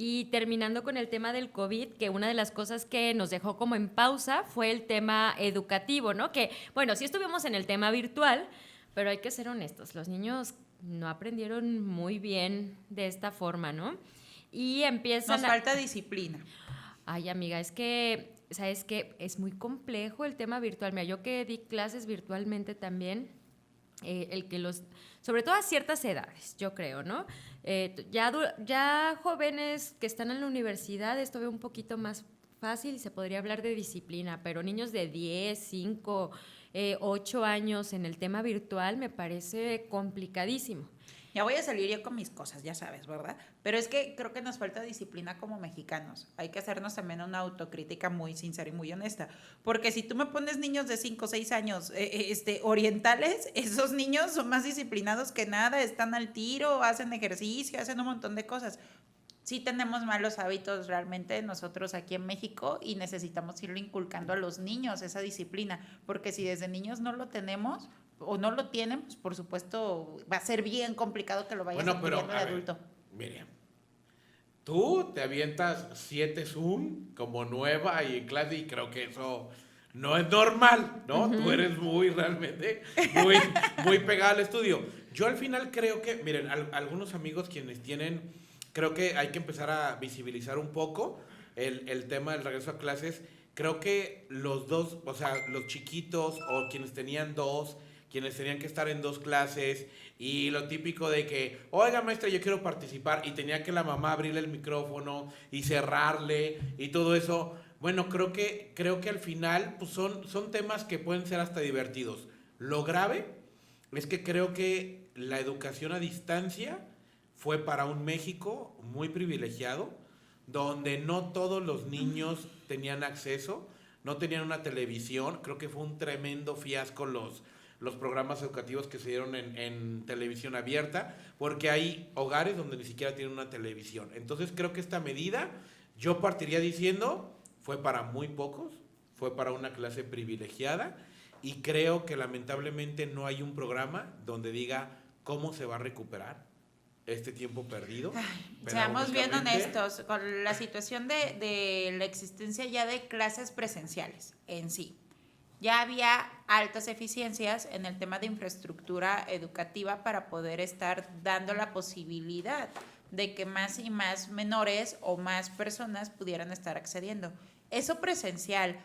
Y terminando con el tema del COVID, que una de las cosas que nos dejó como en pausa fue el tema educativo, ¿no? Que, bueno, sí estuvimos en el tema virtual, pero hay que ser honestos, los niños no aprendieron muy bien de esta forma, ¿no? Y Nos empiezan a... falta disciplina. Ay, amiga, es que, ¿sabes qué? Es muy complejo el tema virtual. Mira, yo que di clases virtualmente también, el que los, sobre todo a ciertas edades, yo creo, ¿no? Ya jóvenes que están en la universidad, esto veo un poquito más fácil y se podría hablar de disciplina, pero niños de 10, 5, 8 años en el tema virtual me parece complicadísimo. Ya voy a salir yo con mis cosas, ya sabes, ¿verdad? Pero es que creo que nos falta disciplina como mexicanos. Hay que hacernos también una autocrítica muy sincera y muy honesta. Porque si tú me pones niños de 5 o 6 años orientales, esos niños son más disciplinados que nada, están al tiro, hacen ejercicio, hacen un montón de cosas. Sí tenemos malos hábitos realmente nosotros aquí en México y necesitamos irle inculcando a los niños esa disciplina, porque si desde niños no lo tenemos o no lo tienen, pues por supuesto va a ser bien complicado que lo vayas Bueno, pero, adquiriendo de a ver, adulto. Miriam, tú te avientas 7 Zoom como nueva y en clase y creo que eso no es normal, ¿no? Tú eres muy, realmente, muy, muy pegada al estudio. Yo al final creo que, miren, algunos amigos quienes tienen, creo que hay que empezar a visibilizar un poco el tema del regreso a clases. Creo que los dos, o sea, los chiquitos o quienes tenían dos, quienes tenían que estar en dos clases y lo típico de que, oiga maestra, yo quiero participar y tenía que la mamá abrirle el micrófono y cerrarle y todo eso. Bueno, creo que al final pues son temas que pueden ser hasta divertidos. Lo grave es que creo que la educación a distancia fue para un México muy privilegiado, donde no todos los niños tenían acceso, no tenían una televisión. Creo que fue un tremendo fiasco los programas educativos que se dieron en televisión abierta, porque hay hogares donde ni siquiera tienen una televisión. Entonces creo que esta medida, yo partiría diciendo, fue para muy pocos, fue para una clase privilegiada, y creo que lamentablemente no hay un programa donde diga cómo se va a recuperar este tiempo perdido. Seamos bien pedagógicamente. honestos con la situación de la existencia ya de clases presenciales en sí. Ya había altas eficiencias en el tema de infraestructura educativa para poder estar dando la posibilidad de que más y más menores o más personas pudieran estar accediendo. Eso presencial.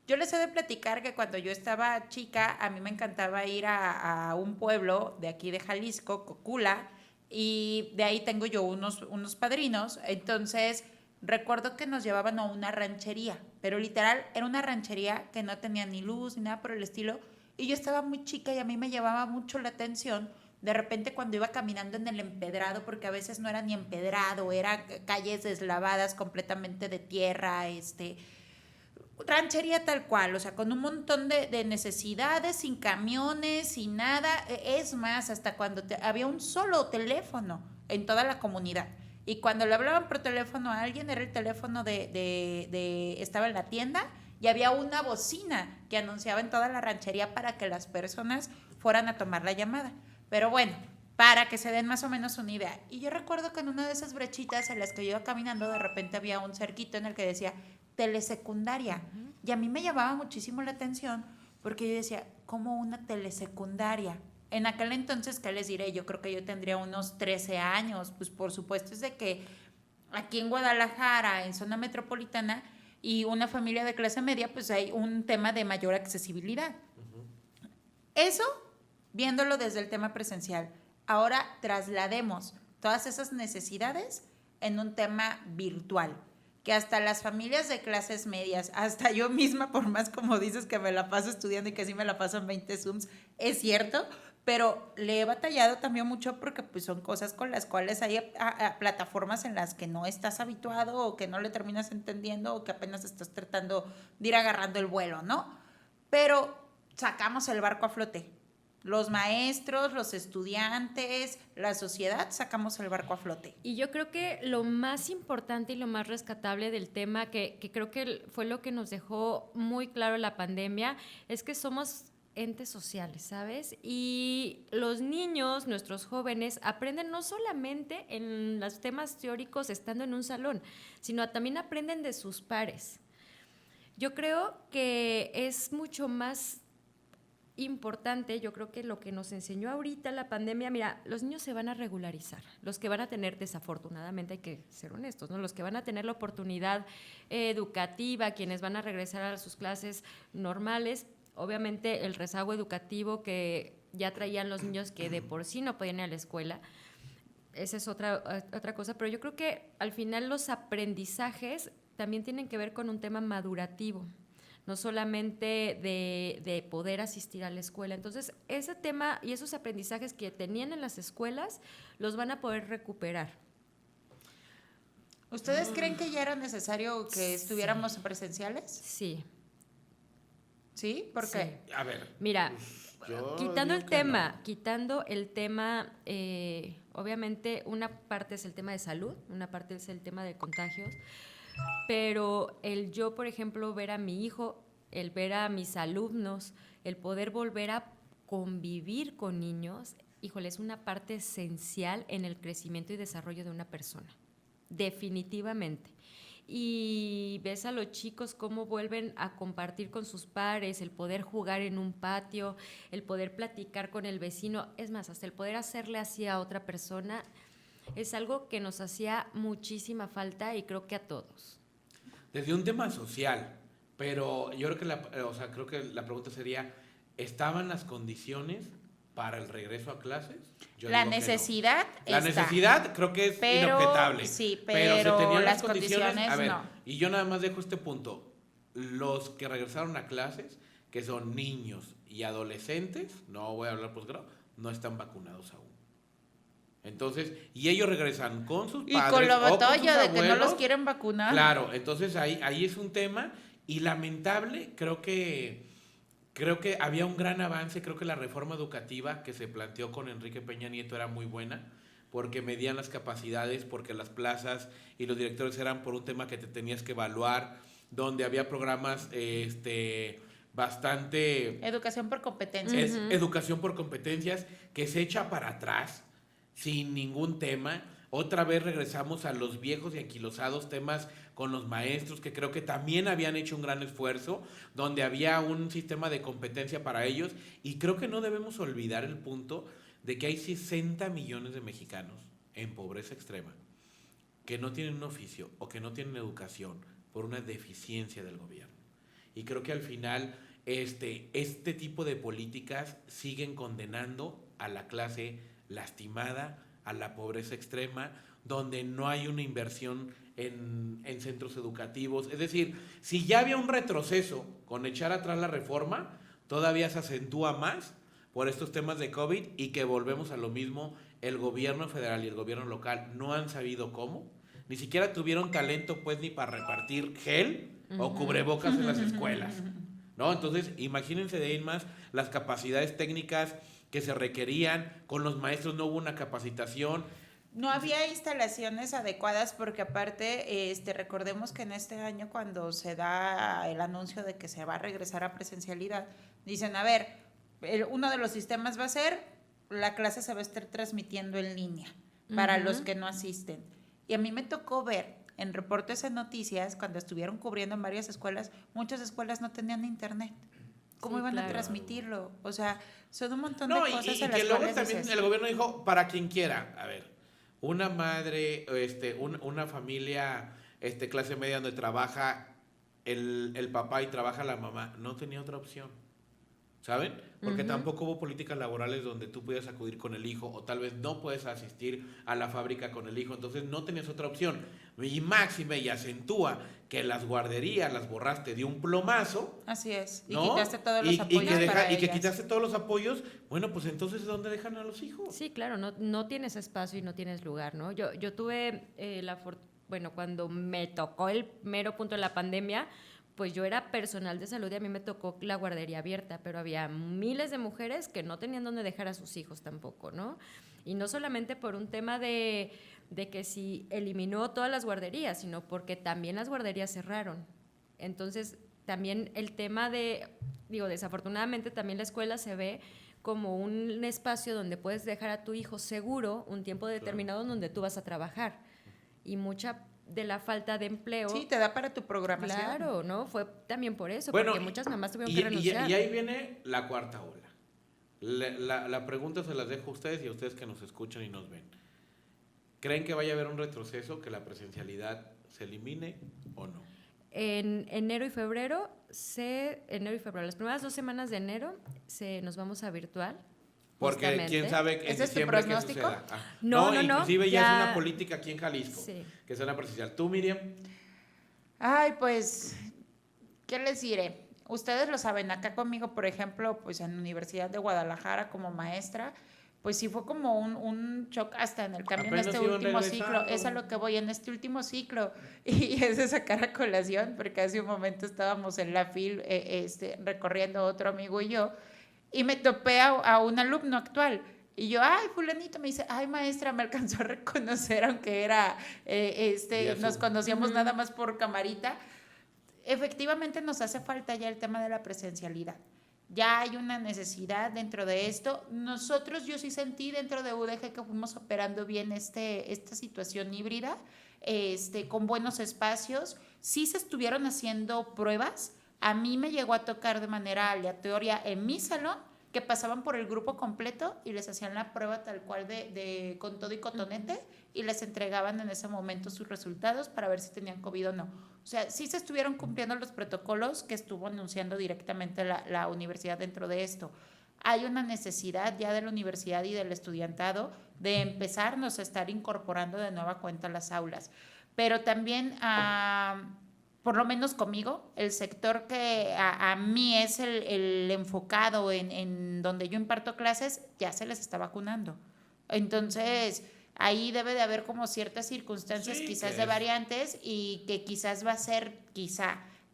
Yo les he de platicar que cuando yo estaba chica, a mí me encantaba ir a un pueblo de aquí de Jalisco, Cocula, y de ahí tengo yo unos padrinos. Entonces recuerdo que nos llevaban a una ranchería, pero literal era una ranchería que no tenía ni luz ni nada por el estilo, y yo estaba muy chica y a mí me llamaba mucho la atención de repente cuando iba caminando en el empedrado, porque a veces no era ni empedrado, eran calles deslavadas completamente de tierra, ranchería tal cual, o sea, con un montón de necesidades, sin camiones, sin nada. Es más, hasta cuando había un solo teléfono en toda la comunidad. Y cuando le hablaban por teléfono a alguien, era el teléfono estaba en la tienda y había una bocina que anunciaba en toda la ranchería para que las personas fueran a tomar la llamada. Pero bueno, para que se den más o menos una idea. Y yo recuerdo que en una de esas brechitas en las que yo iba caminando, de repente había un cerquito en el que decía telesecundaria. Y a mí me llamaba muchísimo la atención porque yo decía, ¿cómo una telesecundaria? En aquel entonces, ¿qué les diré? Yo creo que yo tendría unos 13 años. Pues por supuesto es de que aquí en Guadalajara, en zona metropolitana, y una familia de clase media, pues hay un tema de mayor accesibilidad. Eso, viéndolo desde el tema presencial. Ahora traslademos todas esas necesidades en un tema virtual, que hasta las familias de clases medias, hasta yo misma, por más como dices que me la paso estudiando y que sí me la paso en 20 Zooms, es cierto, pero le he batallado también mucho porque pues son cosas con las cuales hay plataformas en las que no estás habituado o que no le terminas entendiendo o que apenas estás tratando de ir agarrando el vuelo, ¿no? Pero sacamos el barco a flote. Los maestros, los estudiantes, la sociedad, sacamos el barco a flote. Y yo creo que lo más importante y lo más rescatable del tema, que creo que fue lo que nos dejó muy claro la pandemia, es que somos entes sociales, ¿sabes? Y los niños, nuestros jóvenes, aprenden no solamente en los temas teóricos estando en un salón, sino también aprenden de sus pares. Yo creo que es mucho más importante, yo creo que lo que nos enseñó ahorita la pandemia, mira, los niños se van a regularizar, los que van a tener, desafortunadamente hay que ser honestos, ¿no? Los que van a tener la oportunidad educativa, quienes van a regresar a sus clases normales, obviamente el rezago educativo que ya traían los niños que de por sí no podían ir a la escuela, esa es otra cosa, pero yo creo que al final los aprendizajes también tienen que ver con un tema madurativo, no solamente de poder asistir a la escuela. Entonces, ese tema y esos aprendizajes que tenían en las escuelas los van a poder recuperar. ¿Ustedes creen que ya era necesario que estuviéramos presenciales? Sí. ¿Sí? ¿Por qué? A ver. Mira, yo quitando digo el que tema, no. obviamente una parte es el tema de salud, una parte es el tema de contagios, pero el yo, por ejemplo, ver a mi hijo, el ver a mis alumnos, el poder volver a convivir con niños, híjole, es una parte esencial en el crecimiento y desarrollo de una persona, definitivamente. Y ves a los chicos cómo vuelven a compartir con sus pares, el poder jugar en un patio, el poder platicar con el vecino, es más, hasta el poder hacerle así a otra persona, es algo que nos hacía muchísima falta y creo que a todos. Desde un tema social, pero yo creo que creo que la pregunta sería, ¿estaban las condiciones para el regreso a clases? Yo La digo que no. necesidad La está. necesidad creo que es inobjetable. Sí, se pero tenían las condiciones a ver, no. y yo nada más dejo este punto. Los que regresaron a clases, que son niños y adolescentes, no voy a hablar posgrado, no están vacunados aún. Entonces, y ellos regresan con sus padres Y con lo o con sus batalla de que no abuelos. los quieren vacunar. Claro, entonces ahí es un tema y lamentable, creo que había un gran avance, creo que la reforma educativa que se planteó con Enrique Peña Nieto era muy buena, porque medían las capacidades, porque las plazas y los directores eran por un tema que te tenías que evaluar, donde había programas bastante... Educación por competencias. Es educación por competencias que se echa para atrás sin ningún tema. Otra vez regresamos a los viejos y anquilosados temas con los maestros, que creo que también habían hecho un gran esfuerzo, donde había un sistema de competencia para ellos, y creo que no debemos olvidar el punto de que hay 60 millones de mexicanos en pobreza extrema, que no tienen un oficio o que no tienen educación por una deficiencia del gobierno. Y creo que al final este tipo de políticas siguen condenando a la clase lastimada, a la pobreza extrema, donde no hay una inversión en centros educativos. Es decir, si ya había un retroceso con echar atrás la reforma, todavía se acentúa más por estos temas de COVID y que volvemos a lo mismo, el gobierno federal y el gobierno local no han sabido cómo, ni siquiera tuvieron talento pues ni para repartir gel o cubrebocas en las escuelas, ¿no? Entonces, imagínense de ahí en más las capacidades técnicas que se requerían, con los maestros no hubo una capacitación. No había instalaciones adecuadas porque aparte, recordemos que en este año cuando se da el anuncio de que se va a regresar a presencialidad, dicen, a ver, uno de los sistemas va a ser, la clase se va a estar transmitiendo en línea para los que no asisten. Y a mí me tocó ver en reportes en noticias, cuando estuvieron cubriendo en varias escuelas, muchas escuelas no tenían internet. ¿Cómo iban a transmitirlo? O sea, son un montón de cosas y en las que luego cuales también dices, el gobierno dijo, para quien quiera, a ver, una madre, una familia, clase media donde trabaja el papá y trabaja la mamá, no tenía otra opción, ¿saben? Porque tampoco hubo políticas laborales donde tú pudieras acudir con el hijo, o tal vez no puedes asistir a la fábrica con el hijo, entonces no tenías otra opción. Y máxime y acentúa que las guarderías las borraste de un plomazo. Así es, y ¿no? quitaste todos los apoyos y que quitaste todos los apoyos, bueno, pues entonces ¿dónde dejan a los hijos? Sí, claro, no tienes espacio y no tienes lugar, ¿no? Yo tuve cuando me tocó el mero punto de la pandemia, pues yo era personal de salud y a mí me tocó la guardería abierta, pero había miles de mujeres que no tenían dónde dejar a sus hijos tampoco, ¿no? Y no solamente por un tema de que si eliminó todas las guarderías, sino porque también las guarderías cerraron. Entonces, también el tema de desafortunadamente también la escuela se ve como un espacio donde puedes dejar a tu hijo seguro un tiempo determinado donde tú vas a trabajar. Y mucha de la falta de empleo. Sí, te da para tu programación. Claro, ¿no? Fue también por eso, Bueno, porque muchas mamás tuvieron que renunciar. Y ahí viene la cuarta ola. La pregunta se las dejo a ustedes y a ustedes que nos escuchan y nos ven. ¿Creen que vaya a haber un retroceso, que la presencialidad se elimine o no? En enero y febrero, las primeras 2 semanas de enero, nos vamos a virtual. Porque justamente. quién sabe que en ¿Ese es tu diciembre qué pronóstico? suceda. No. Inclusive ya ya es una política aquí en Jalisco, Sí. que sea una presencial. ¿Tú, Miriam? Ay, pues, ¿qué les diré? Ustedes lo saben, acá conmigo, por ejemplo, pues en la Universidad de Guadalajara como maestra, pues sí fue como un shock hasta en el cambio en Apenas este iban último regresando. ciclo. Es a lo que voy, en este último ciclo. Y es de sacar a colación, porque hace un momento estábamos en la FIL recorriendo otro amigo y yo, y me topé a un alumno actual. Y yo, ay, fulanito, me dice, ay, maestra, me alcanzó a reconocer, aunque era, nos conocíamos nada más por camarita. Efectivamente nos hace falta ya el tema de la presencialidad. Ya hay una necesidad dentro de esto. Nosotros, yo sí sentí dentro de UDG que fuimos operando bien esta situación híbrida, con buenos espacios. Sí se estuvieron haciendo pruebas. A mí me llegó a tocar de manera aleatoria en mi salón que pasaban por el grupo completo y les hacían la prueba tal cual con todo y cotonete y les entregaban en ese momento sus resultados para ver si tenían COVID o no. O sea, sí se estuvieron cumpliendo los protocolos que estuvo anunciando directamente la universidad dentro de esto. Hay una necesidad ya de la universidad y del estudiantado de empezarnos a estar incorporando de nueva cuenta las aulas. Pero también, por lo menos conmigo, el sector que a mí es el enfocado en donde yo imparto clases, ya se les está vacunando. Entonces, ahí debe de haber como ciertas circunstancias quizás de variantes y que quizás va a ser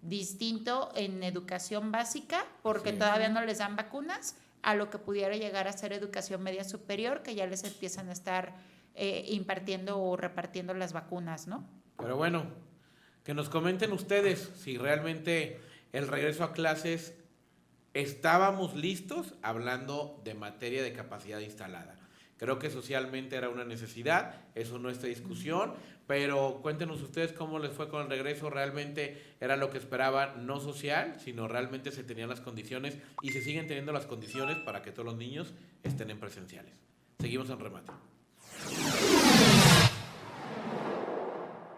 distinto en educación básica porque todavía no les dan vacunas a lo que pudiera llegar a ser educación media superior, que ya les empiezan a estar impartiendo o repartiendo las vacunas, ¿no? Pero bueno, que nos comenten ustedes si realmente el regreso a clases estábamos listos hablando de materia de capacidad instalada. Creo que socialmente era una necesidad, eso no está discusión, pero cuéntenos ustedes cómo les fue con el regreso, realmente era lo que esperaban, no social, sino realmente se tenían las condiciones y se siguen teniendo las condiciones para que todos los niños estén en presenciales. Seguimos en remate.